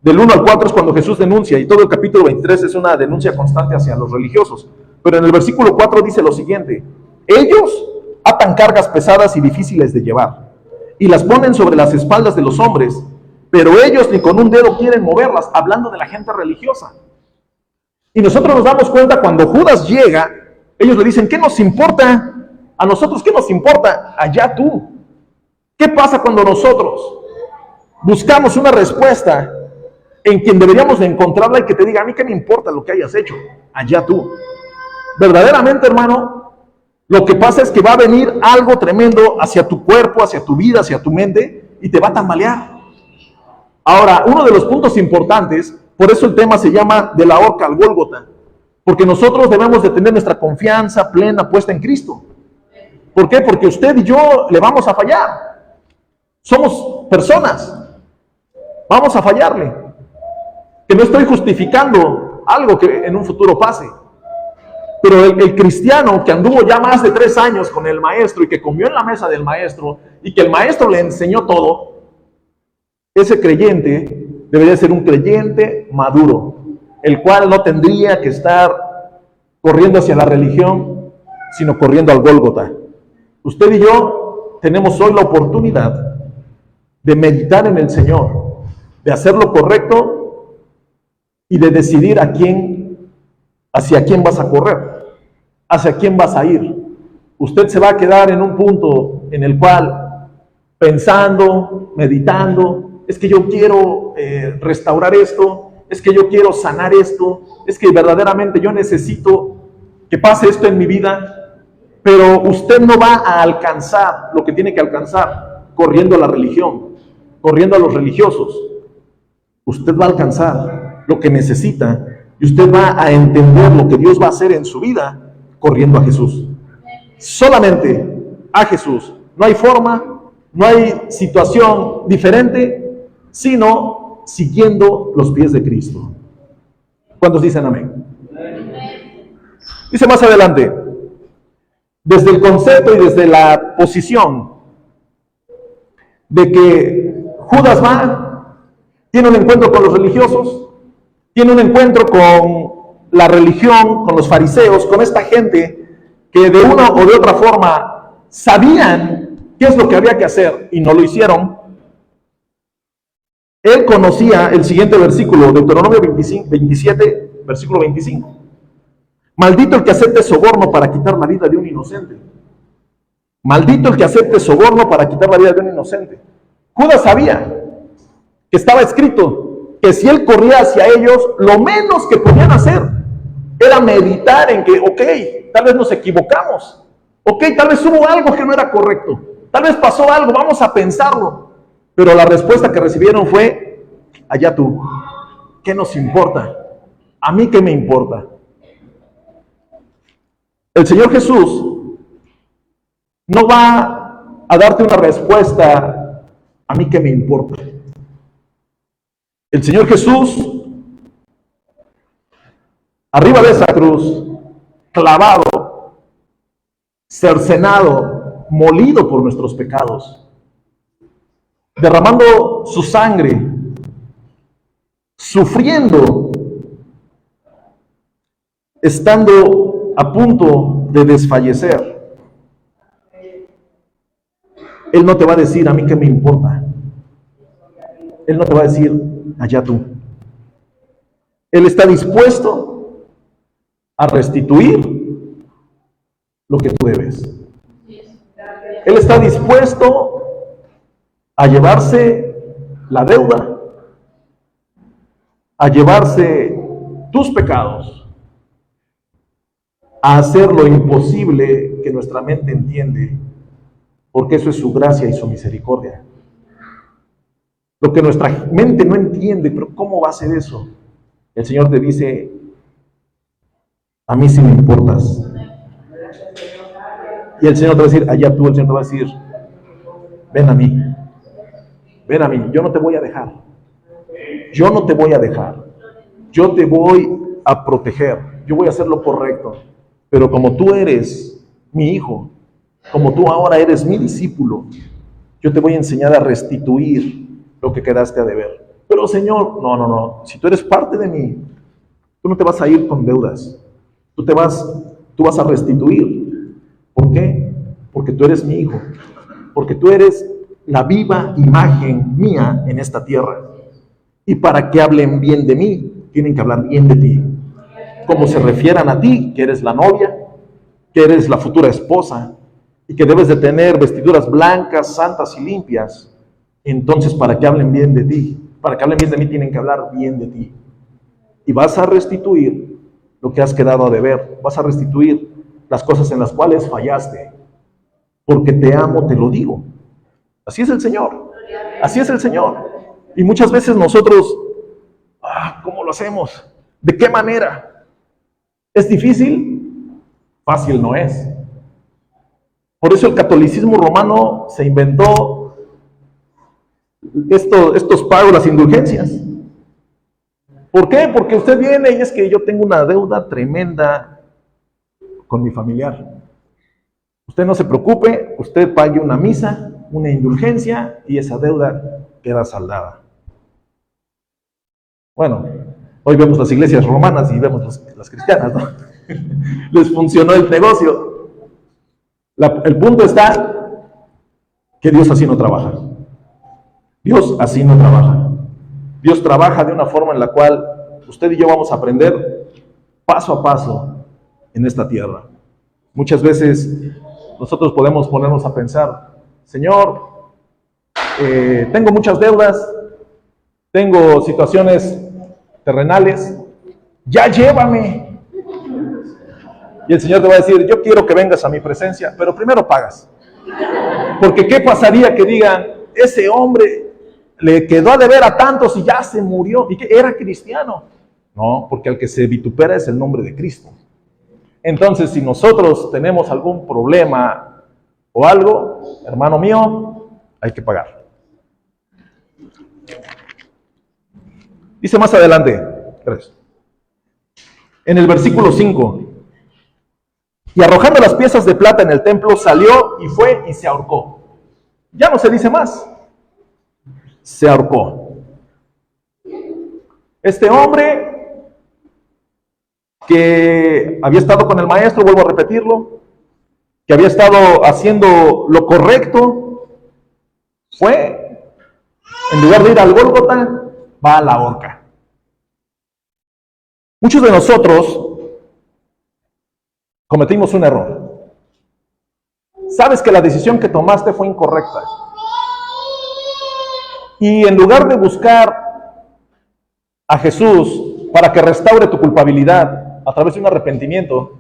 del 1 al 4 es cuando Jesús denuncia, y todo el capítulo 23 es una denuncia constante hacia los religiosos. Pero en el versículo 4 dice lo siguiente: ellos atan cargas pesadas y difíciles de llevar, y las ponen sobre las espaldas de los hombres, pero ellos ni con un dedo quieren moverlas, hablando de la gente religiosa. Y nosotros nos damos cuenta cuando Judas llega, ellos le dicen, ¿qué nos importa? A nosotros, ¿qué nos importa? Allá tú. ¿Qué pasa cuando nosotros buscamos una respuesta en quien deberíamos de encontrarla y que te diga, a mí qué me importa lo que hayas hecho? Allá tú. Verdaderamente, hermano, lo que pasa es que va a venir algo tremendo hacia tu cuerpo, hacia tu vida, hacia tu mente, y te va a tambalear. Ahora, uno de los puntos importantes, por eso el tema se llama de la horca al Gólgota, porque nosotros debemos de tener nuestra confianza plena puesta en Cristo. ¿Por qué? Porque usted y yo le vamos a fallar. Somos personas. Vamos a fallarle. Que no estoy justificando algo que en un futuro pase. Pero el cristiano que anduvo ya más de 3 años con el maestro y que comió en la mesa del maestro y que el maestro le enseñó todo, ese creyente debería ser un creyente maduro, el cual no tendría que estar corriendo hacia la religión, sino corriendo al Gólgota. Usted y yo tenemos hoy la oportunidad de meditar en el Señor, de hacer lo correcto y de decidir hacia quién vas a correr, hacia quién vas a ir. Usted se va a quedar en un punto en el cual, pensando, meditando, es que yo quiero restaurar esto, es que yo quiero sanar esto, es que verdaderamente yo necesito que pase esto en mi vida, pero usted no va a alcanzar lo que tiene que alcanzar corriendo a la religión, corriendo a los religiosos. Usted va a alcanzar lo que necesita y usted va a entender lo que Dios va a hacer en su vida corriendo a Jesús. Solamente a Jesús. No hay forma, no hay situación diferente, sino siguiendo los pies de Cristo. ¿Cuántos dicen amén? Dice más adelante, desde el concepto y desde la posición de que Judas va, tiene un encuentro con los religiosos, tiene un encuentro con la religión, con los fariseos, con esta gente que de una o de otra forma sabían qué es lo que había que hacer y no lo hicieron. Él conocía el siguiente versículo, Deuteronomio 27, versículo 25. Maldito el que acepte soborno para quitar la vida de un inocente. Maldito el que acepte soborno para quitar la vida de un inocente. Judas sabía que estaba escrito que si él corría hacia ellos, lo menos que podían hacer era meditar en que, ok, tal vez nos equivocamos. Ok, tal vez hubo algo que no era correcto. Tal vez pasó algo, vamos a pensarlo. Pero la respuesta que recibieron fue, allá tú, ¿qué nos importa? ¿A mí qué me importa? El Señor Jesús no va a darte una respuesta, ¿a mí qué me importa? El Señor Jesús, arriba de esa cruz, clavado, cercenado, molido por nuestros pecados, derramando su sangre, sufriendo, estando a punto de desfallecer. Él no te va a decir, ¿a mí qué me importa? Él no te va a decir, allá tú. Él está dispuesto a restituir lo que tú debes. Él está dispuesto a llevarse la deuda, a llevarse tus pecados, a hacer lo imposible que nuestra mente entiende, porque eso es su gracia y su misericordia. Lo que nuestra mente no entiende, pero ¿cómo va a ser eso? El Señor te dice, a mí sí me importas. Y el Señor te va a decir, allá tú, el Señor te va a decir, ven a mí, yo no te voy a dejar. Yo no te voy a dejar. Yo te voy a proteger. Yo voy a hacer lo correcto. Pero como tú eres mi hijo, como tú ahora eres mi discípulo, yo te voy a enseñar a restituir lo que quedaste a deber. Pero Señor, no. Si tú eres parte de mí, tú no te vas a ir con deudas. Tú vas a restituir. ¿Por qué? Porque tú eres mi hijo. Porque tú eres la viva imagen mía en esta tierra. Y para que hablen bien de mí, tienen que hablar bien de ti. Como se refieran a ti, que eres la novia, que eres la futura esposa, y que debes de tener vestiduras blancas, santas y limpias. Entonces, para que hablen bien de ti, para que hablen bien de mí, tienen que hablar bien de ti. Y vas a restituir lo que has quedado a deber. Vas a restituir las cosas en las cuales fallaste. Porque te amo, te lo digo. Así es el Señor. Así es el Señor. Y muchas veces nosotros, ¿cómo lo hacemos? ¿De qué manera? ¿Es difícil? Fácil no es. Por eso el catolicismo romano se inventó estos pagos, las indulgencias. ¿Por qué? Porque usted viene y es que yo tengo una deuda tremenda con mi familiar. Usted no se preocupe, usted pague una misa, una indulgencia y esa deuda queda saldada. Bueno, hoy vemos las iglesias romanas y vemos las cristianas, ¿no? Les funcionó el negocio. El punto está que Dios así no trabaja. Dios así no trabaja. Dios trabaja de una forma en la cual usted y yo vamos a aprender paso a paso en esta tierra. Muchas veces nosotros podemos ponernos a pensar, Señor, tengo muchas deudas, tengo situaciones terrenales, ya llévame. Y el Señor te va a decir, yo quiero que vengas a mi presencia, pero primero pagas. Porque ¿qué pasaría que digan, ese hombre le quedó a deber a tantos y ya se murió? ¿Y que era cristiano? No, porque al que se vitupera es el nombre de Cristo. Entonces, si nosotros tenemos algún problema o algo, hermano mío, hay que pagar. Dice más adelante, en el versículo 5, y arrojando las piezas de plata en el templo, salió y fue y se ahorcó. Ya no se dice más. Se ahorcó. Este hombre que había estado con el maestro, vuelvo a repetirlo, que había estado haciendo lo correcto, fue, en lugar de ir al Gólgota, va a la horca. Muchos de nosotros cometimos un error. Sabes que la decisión que tomaste fue incorrecta. Y en lugar de buscar a Jesús para que restaure tu culpabilidad a través de un arrepentimiento,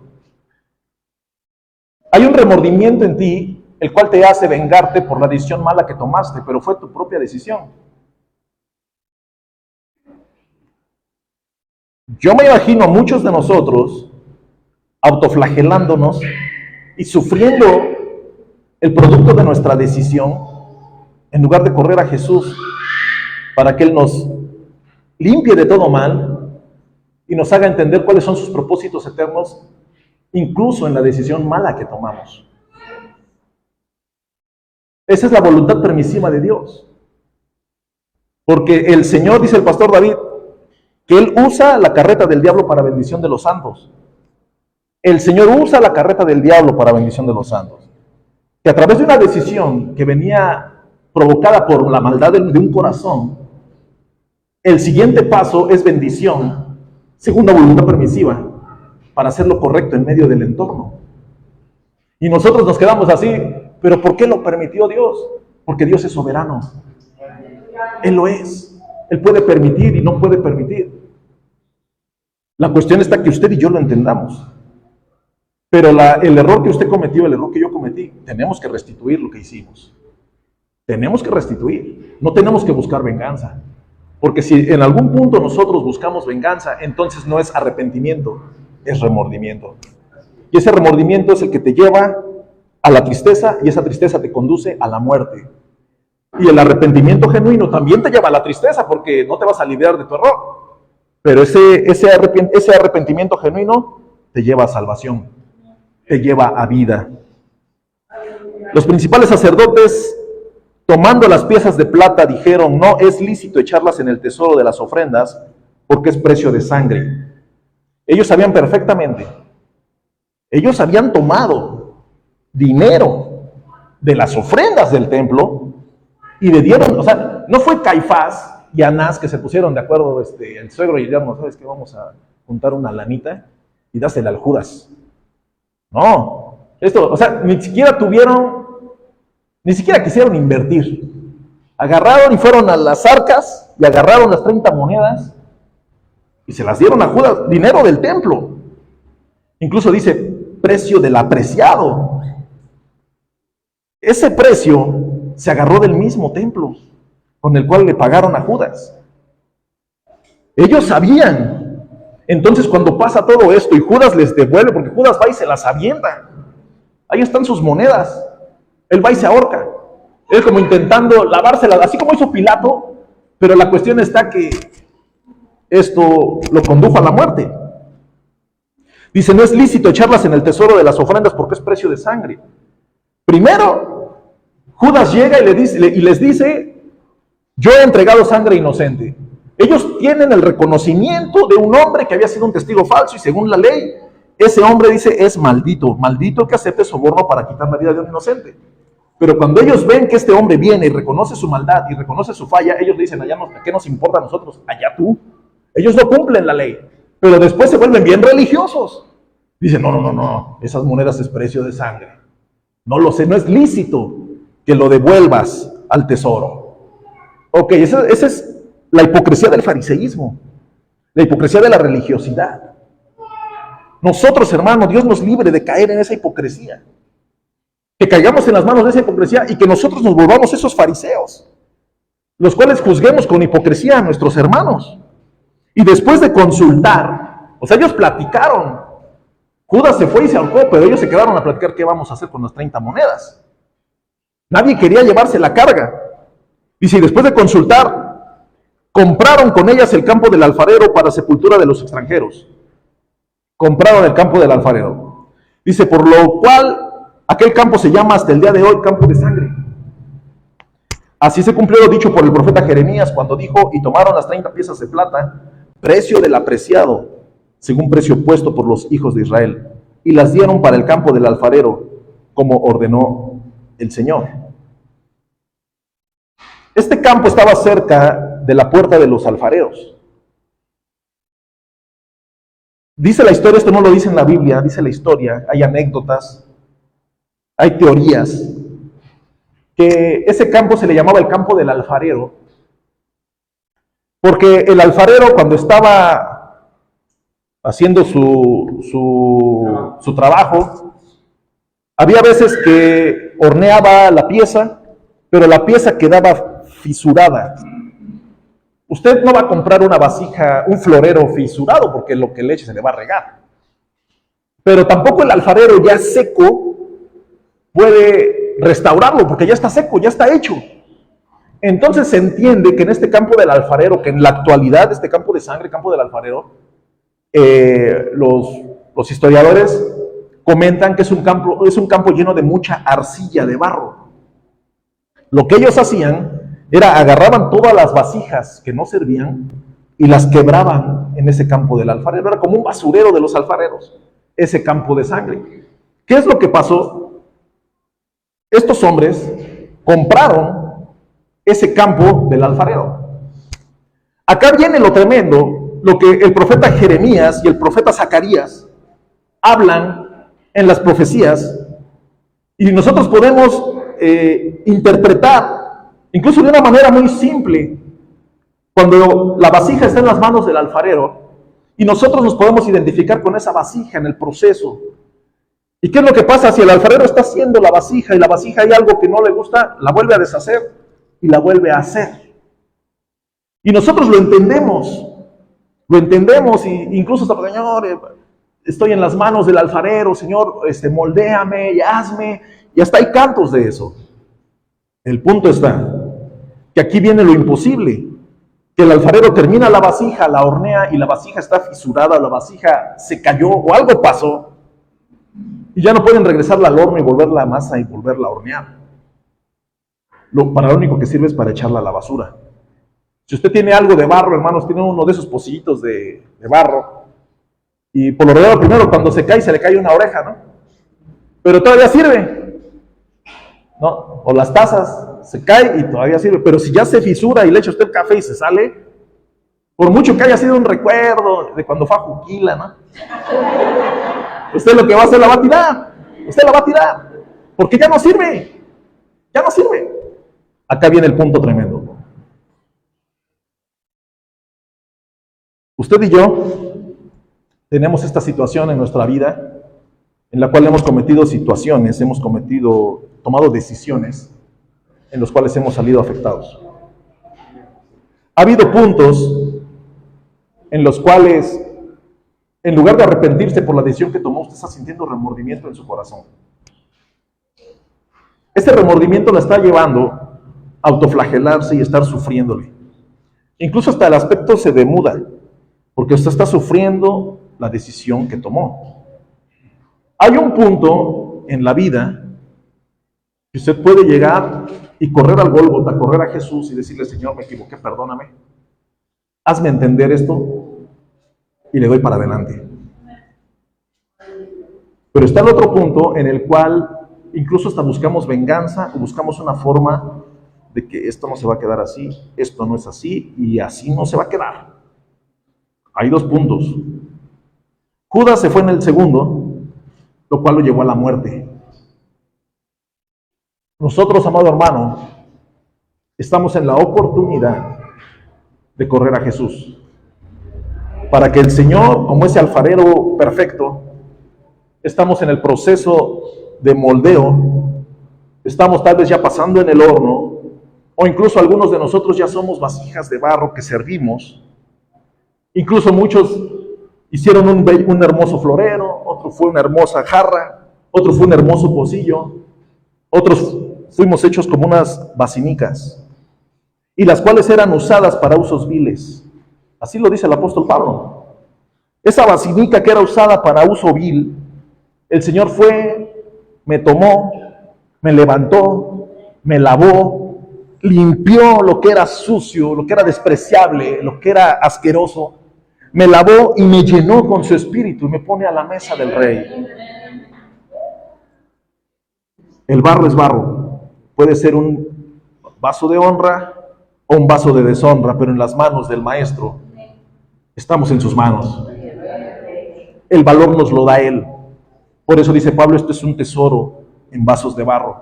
hay un remordimiento en ti, el cual te hace vengarte por la decisión mala que tomaste, pero fue tu propia decisión. Yo me imagino a muchos de nosotros autoflagelándonos y sufriendo el producto de nuestra decisión, en lugar de correr a Jesús para que Él nos limpie de todo mal y nos haga entender cuáles son sus propósitos eternos, incluso en la decisión mala que tomamos. Esa es la voluntad permisiva de Dios. Porque el Señor, dice el pastor David, que Él usa la carreta del diablo para bendición de los santos. El Señor usa la carreta del diablo para bendición de los santos. Que a través de una decisión que venía provocada por la maldad de un corazón, el siguiente paso es bendición, según la voluntad permisiva, para hacer lo correcto en medio del entorno. Y nosotros nos quedamos así, pero ¿por qué lo permitió Dios? Porque Dios es soberano. Él lo es. Él puede permitir y no puede permitir. La cuestión está que usted y yo lo entendamos. Pero el error que usted cometió, el error que yo cometí, tenemos que restituir lo que hicimos. Tenemos que restituir. No tenemos que buscar venganza. Porque si en algún punto nosotros buscamos venganza, entonces no es arrepentimiento, es remordimiento. Y ese remordimiento es el que te lleva a la tristeza y esa tristeza te conduce a la muerte. Y el arrepentimiento genuino también te lleva a la tristeza porque no te vas a liberar de tu error. Pero ese arrepentimiento genuino te lleva a salvación, te lleva a vida. Los principales sacerdotes, tomando las piezas de plata, dijeron, no es lícito echarlas en el tesoro de las ofrendas porque es precio de sangre. Ellos sabían perfectamente. Ellos habían tomado dinero de las ofrendas del templo y le dieron, o sea, no fue Caifás y Anás que se pusieron de acuerdo, el suegro y digamos, ¿sabes qué? Vamos a juntar una lanita y dásela al Judas. No, o sea, ni siquiera quisieron invertir. Agarraron y fueron a las arcas y agarraron las 30 monedas y se las dieron a Judas, dinero del templo. Incluso dice, precio del apreciado. Ese precio se agarró del mismo templo con el cual le pagaron a Judas. Ellos sabían. Entonces cuando pasa todo esto y Judas les devuelve, porque Judas va y se las avienta. Ahí están sus monedas. Él va y se ahorca. Él como intentando lavárselas, así como hizo Pilato, pero la cuestión está que esto lo condujo a la muerte. Dice, no es lícito echarlas en el tesoro de las ofrendas porque es precio de sangre. Primero, Judas llega y les dice, yo he entregado sangre inocente. Ellos tienen el reconocimiento de un hombre que había sido un testigo falso y según la ley, ese hombre dice, es maldito, maldito que acepte soborno para quitar la vida de un inocente. Pero cuando ellos ven que este hombre viene y reconoce su maldad y reconoce su falla, ellos le dicen, allá ¿qué nos importa a nosotros? Allá tú. Ellos no cumplen la ley, pero después se vuelven bien religiosos. Dicen, no, esas monedas es precio de sangre. No lo sé, no es lícito que lo devuelvas al tesoro. Ok, esa es la hipocresía del fariseísmo, la hipocresía de la religiosidad. Nosotros, hermanos, Dios nos libre de caer en esa hipocresía. Que caigamos en las manos de esa hipocresía y que nosotros nos volvamos esos fariseos, los cuales juzguemos con hipocresía a nuestros hermanos. Y después de consultar, o sea, ellos platicaron. Judas se fue y se ahorcó, pero ellos se quedaron a platicar qué vamos a hacer con las 30 monedas. Nadie quería llevarse la carga. Y si después de consultar, compraron con ellas el campo del alfarero para sepultura de los extranjeros. Compraron el campo del alfarero. Dice, por lo cual aquel campo se llama hasta el día de hoy campo de sangre. Así se cumplió lo dicho por el profeta Jeremías cuando dijo, y tomaron las 30 piezas de plata, precio del apreciado, según precio puesto por los hijos de Israel, y las dieron para el campo del alfarero, como ordenó el Señor. Este campo estaba cerca de la puerta de los alfareros. Dice la historia, esto no lo dice en la Biblia, dice la historia, hay anécdotas, hay teorías, que ese campo se le llamaba el campo del alfarero, porque el alfarero cuando estaba haciendo su trabajo, había veces que horneaba la pieza, pero la pieza quedaba fisurada. Usted no va a comprar una vasija, un florero fisurado, porque lo que le eche se le va a regar. Pero tampoco el alfarero ya seco puede restaurarlo, porque ya está seco, ya está hecho. Entonces se entiende que en este campo del alfarero, que en la actualidad, este campo de sangre, campo del alfarero, los historiadores comentan que es un campo lleno de mucha arcilla, de barro. Lo que ellos hacían era agarraban todas las vasijas que no servían y las quebraban en ese campo del alfarero. Era como un basurero de los alfareros, ese campo de sangre. ¿Qué es lo que pasó? Estos hombres compraron ese campo del alfarero. Acá viene lo tremendo, lo que el profeta Jeremías y el profeta Zacarías hablan en las profecías, y nosotros podemos interpretar, incluso de una manera muy simple, cuando la vasija está en las manos del alfarero, y nosotros nos podemos identificar con esa vasija en el proceso. ¿Y qué es lo que pasa si el alfarero está haciendo la vasija y la vasija hay algo que no le gusta? La vuelve a deshacer y la vuelve a hacer. Y nosotros lo entendemos y incluso hasta, Señor, estoy en las manos del alfarero, Señor, moldéame y hazme, y hasta hay cantos de eso. El punto está que aquí viene lo imposible, que el alfarero termina la vasija, la hornea y la vasija está fisurada, la vasija se cayó o algo pasó y ya no pueden regresarla al horno y volver la masa y volverla a hornear. Para lo único que sirve es para echarla a la basura. Si usted tiene algo de barro, hermanos, tiene uno de esos pocillitos de barro, y por lo regular primero cuando se cae, se le cae una oreja, ¿no? Pero todavía sirve, ¿no? O las tazas, se cae y todavía sirve, pero si ya se fisura y le echa usted café y se sale, por mucho que haya sido un recuerdo de cuando fue a Juquila, ¿no? Usted lo que va a hacer la va a tirar, porque ya no sirve. Acá viene el punto tremendo. Usted y yo tenemos esta situación en nuestra vida, en la cual hemos cometido situaciones, tomado decisiones en los cuales hemos salido afectados. Ha habido puntos en los cuales, en lugar de arrepentirse por la decisión que tomó, usted está sintiendo remordimiento en su corazón. Ese remordimiento la está llevando a autoflagelarse y estar sufriéndole. Incluso hasta el aspecto se demuda, porque usted está sufriendo la decisión que tomó. Hay un punto en la vida que usted puede llegar y correr al Gólgota, correr a Jesús y decirle, Señor, me equivoqué, perdóname. Hazme entender esto y le doy para adelante. Pero está el otro punto en el cual incluso hasta buscamos venganza o buscamos una forma de que esto no se va a quedar así, esto no es así y así no se va a quedar. Hay dos puntos. Judas se fue en el segundo, lo cual lo llevó a la muerte. Nosotros, amado hermano, estamos en la oportunidad de correr a Jesús, para que el Señor, como ese alfarero perfecto, estamos en el proceso de moldeo, estamos tal vez ya pasando en el horno, o incluso algunos de nosotros ya somos vasijas de barro que servimos. Incluso muchos hicieron un hermoso florero, otro fue una hermosa jarra, otro fue un hermoso pocillo, otros fuimos hechos como unas basinicas, y las cuales eran usadas para usos viles. Así lo dice el apóstol Pablo. Esa basinica que era usada para uso vil, el Señor fue, me tomó, me levantó, me lavó, limpió lo que era sucio, lo que era despreciable, lo que era asqueroso, me lavó y me llenó con su espíritu y me pone a la mesa del Rey. El barro es barro, puede ser un vaso de honra o un vaso de deshonra, pero en las manos del Maestro estamos en sus manos. El valor nos lo da Él. Por eso dice Pablo, esto es un tesoro en vasos de barro.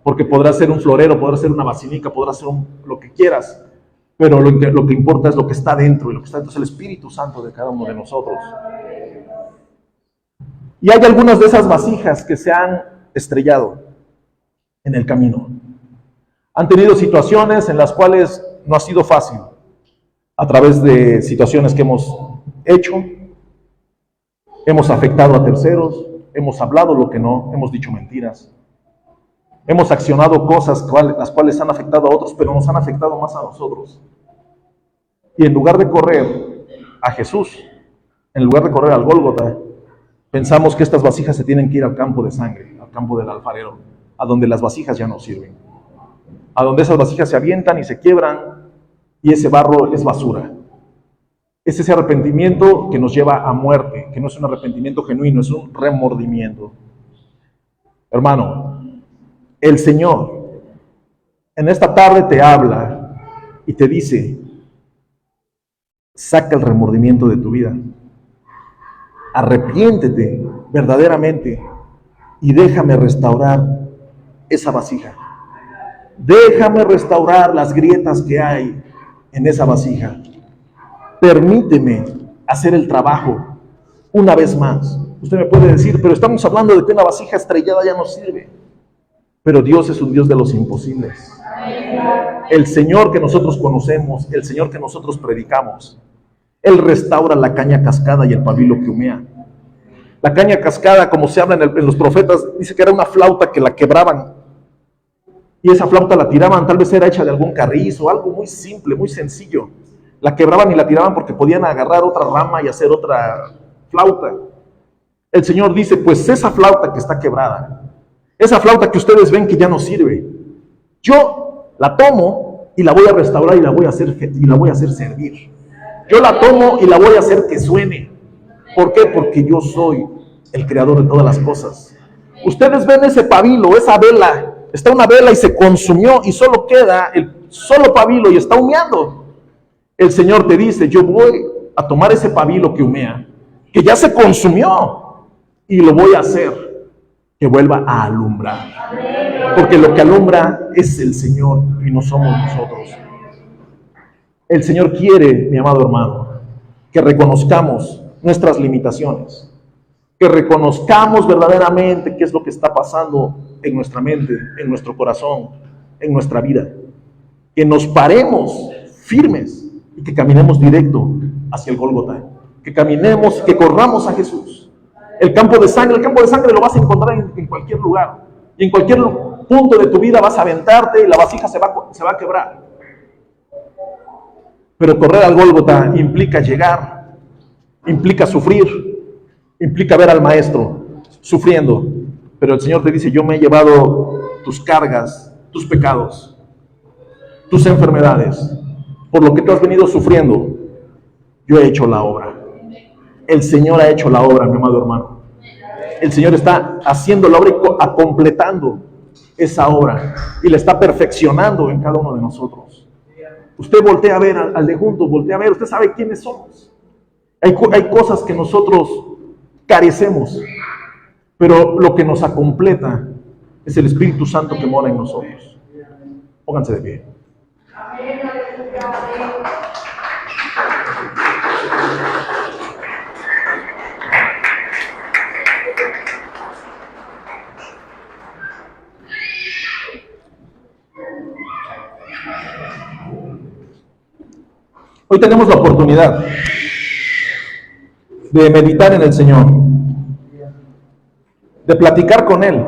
Porque podrá ser un florero, podrá ser una basinica, podrá ser lo que quieras, pero lo que importa es lo que está dentro, y lo que está dentro es el Espíritu Santo de cada uno de nosotros. Y hay algunas de esas vasijas que se han estrellado en el camino. Han tenido situaciones en las cuales no ha sido fácil, a través de situaciones que hemos hecho, hemos afectado a terceros, hemos hablado lo que no, hemos dicho mentiras, hemos accionado cosas las cuales han afectado a otros, pero nos han afectado más a nosotros. Y en lugar de correr a Jesús, en lugar de correr al Gólgota, pensamos que estas vasijas se tienen que ir al campo de sangre, al campo del alfarero, a donde las vasijas ya no sirven, a donde esas vasijas se avientan y se quiebran, y ese barro es basura. Es ese arrepentimiento que nos lleva a muerte, que no es un arrepentimiento genuino, es un remordimiento. Hermano, el Señor en esta tarde te habla y te dice, saca el remordimiento de tu vida, arrepiéntete verdaderamente y déjame restaurar esa vasija. Déjame restaurar las grietas que hay en esa vasija. Permíteme hacer el trabajo una vez más. Usted me puede decir, pero estamos hablando de que una vasija estrellada ya no sirve. Pero Dios es un Dios de los imposibles. El Señor que nosotros conocemos, el Señor que nosotros predicamos, Él restaura la caña cascada y el pabilo que humea. La caña cascada, como se habla en los profetas, dice que era una flauta que la quebraban. Y esa flauta la tiraban, tal vez era hecha de algún carrizo, algo muy simple, muy sencillo. La quebraban y la tiraban porque podían agarrar otra rama y hacer otra flauta. El Señor dice, pues esa flauta que está quebrada, esa flauta que ustedes ven que ya no sirve, yo la tomo y la voy a restaurar y la voy a hacer servir. Yo la tomo y la voy a hacer que suene. ¿Por qué? Porque yo soy el creador de todas las cosas. Ustedes ven ese pabilo, esa vela, está una vela y se consumió y solo queda el solo pabilo y está humeando. El Señor te dice, yo voy a tomar ese pabilo que humea, que ya se consumió, y lo voy a hacer que vuelva a alumbrar. Porque lo que alumbra es el Señor y no somos nosotros. El Señor quiere, mi amado hermano, que reconozcamos nuestras limitaciones, que reconozcamos verdaderamente qué es lo que está pasando en nuestra mente, en nuestro corazón, en nuestra vida, que nos paremos firmes y que caminemos directo hacia el Gólgota, que caminemos, que corramos a Jesús. El campo de sangre lo vas a encontrar en cualquier lugar, y en cualquier punto de tu vida vas a aventarte y la vasija se va a quebrar. Pero correr al Gólgota implica llegar, implica sufrir, implica ver al Maestro sufriendo. Pero el Señor te dice, yo me he llevado tus cargas, tus pecados, tus enfermedades. Por lo que tú has venido sufriendo, yo he hecho la obra. El Señor ha hecho la obra, mi amado hermano. El Señor está haciendo la obra y completando esa obra. Y la está perfeccionando en cada uno de nosotros. Usted voltea a ver al de juntos, voltea a ver, usted sabe quiénes somos. Hay cosas que nosotros carecemos, pero lo que nos completa es el Espíritu Santo que mora en nosotros. Pónganse de pie. Hoy tenemos la oportunidad de meditar en el Señor, de platicar con Él,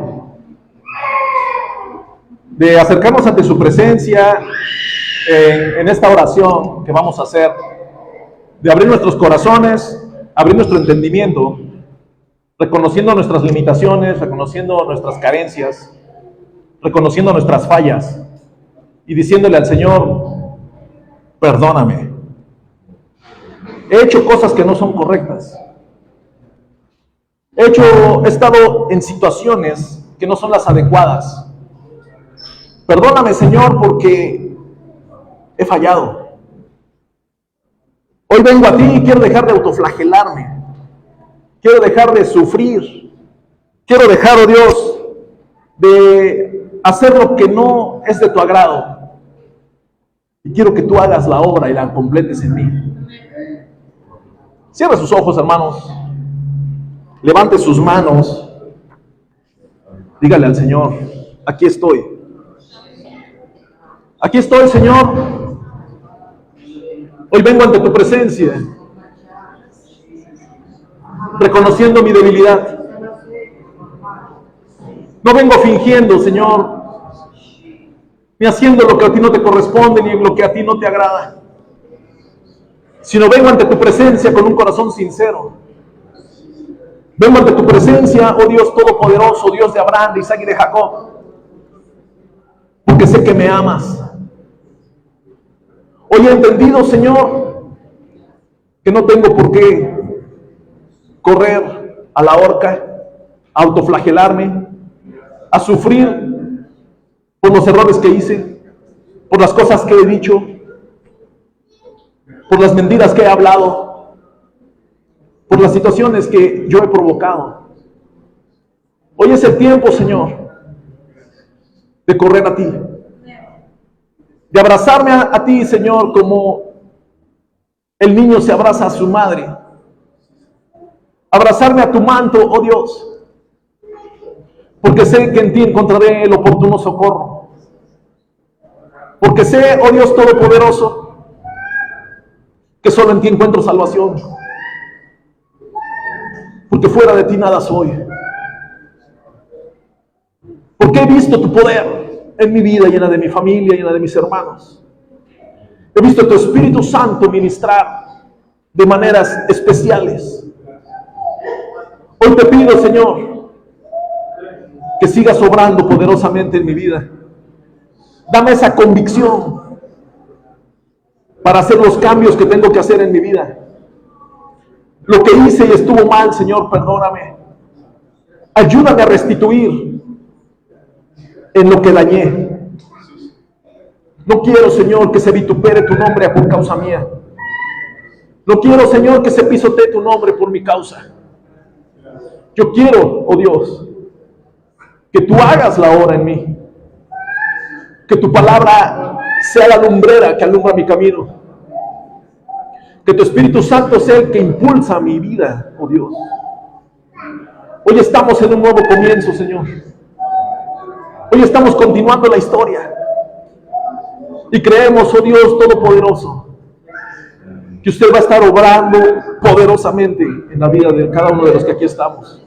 de acercarnos ante su presencia en esta oración que vamos a hacer, de abrir nuestros corazones, abrir nuestro entendimiento, reconociendo nuestras limitaciones, reconociendo nuestras carencias, reconociendo nuestras fallas y diciéndole al Señor: perdóname. He hecho cosas que no son correctas. He estado en situaciones que no son las adecuadas. Perdóname, Señor, porque he fallado. Hoy vengo a ti y quiero dejar de autoflagelarme. Quiero dejar de sufrir. Quiero dejar, oh Dios, de hacer lo que no es de tu agrado. Y quiero que tú hagas la obra y la completes en mí. Cierre sus ojos, hermanos. Levante sus manos. Dígale al Señor: aquí estoy. Aquí estoy, Señor. Hoy vengo ante tu presencia, reconociendo mi debilidad. No vengo fingiendo, Señor, ni haciendo lo que a ti no te corresponde, ni lo que a ti no te agrada, sino vengo ante tu presencia con un corazón sincero. Vengo ante tu presencia, oh Dios Todopoderoso, Dios de Abraham, de Isaac y de Jacob, porque sé que me amas. Hoy he entendido, Señor, que no tengo por qué correr a la horca, a autoflagelarme, a sufrir por los errores que hice, por las cosas que he dicho, por las mentiras que he hablado, por las situaciones que yo he provocado. Hoy es el tiempo, Señor, de correr a ti, de abrazarme a ti, Señor, como el niño se abraza a su madre. Abrazarme a tu manto, oh Dios, porque sé que en ti encontraré el oportuno socorro. Porque sé, oh Dios Todopoderoso, que solo en ti encuentro salvación. Porque fuera de ti nada soy. Porque he visto tu poder en mi vida y en la de mi familia y en la de mis hermanos. He visto a tu Espíritu Santo ministrar de maneras especiales. Hoy te pido, Señor, que sigas obrando poderosamente en mi vida. Dame esa convicción para hacer los cambios que tengo que hacer en mi vida. Lo que hice y estuvo mal, Señor, perdóname. Ayúdame a restituir en lo que dañé. No quiero, Señor, que se vitupere tu nombre por causa mía. No quiero, Señor, que se pisotee tu nombre por mi causa. Yo quiero, oh Dios, que tú hagas la obra en mí. Que tu palabra sea la lumbrera que alumbra mi camino. Que tu Espíritu Santo sea el que impulsa mi vida, oh Dios. Hoy estamos en un nuevo comienzo, Señor. Hoy estamos continuando la historia. Y creemos, oh Dios Todopoderoso, que usted va a estar obrando poderosamente en la vida de cada uno de los que aquí estamos.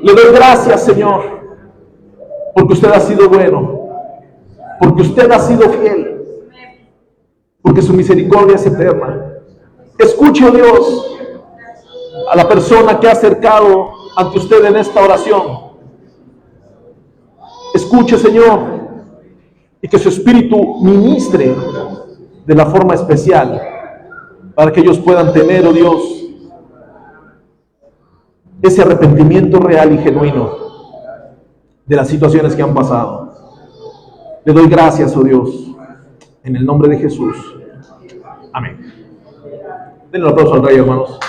Le doy gracias, Señor, porque usted ha sido bueno, porque usted ha sido fiel, porque su misericordia es eterna. Escuche, oh Dios, a la persona que ha acercado ante usted en esta oración. Escuche, Señor, y que su Espíritu ministre de la forma especial para que ellos puedan tener, oh Dios, ese arrepentimiento real y genuino de las situaciones que han pasado. Le doy gracias, oh Dios, en el nombre de Jesús. Amén. Denle un aplauso al Rey, hermanos.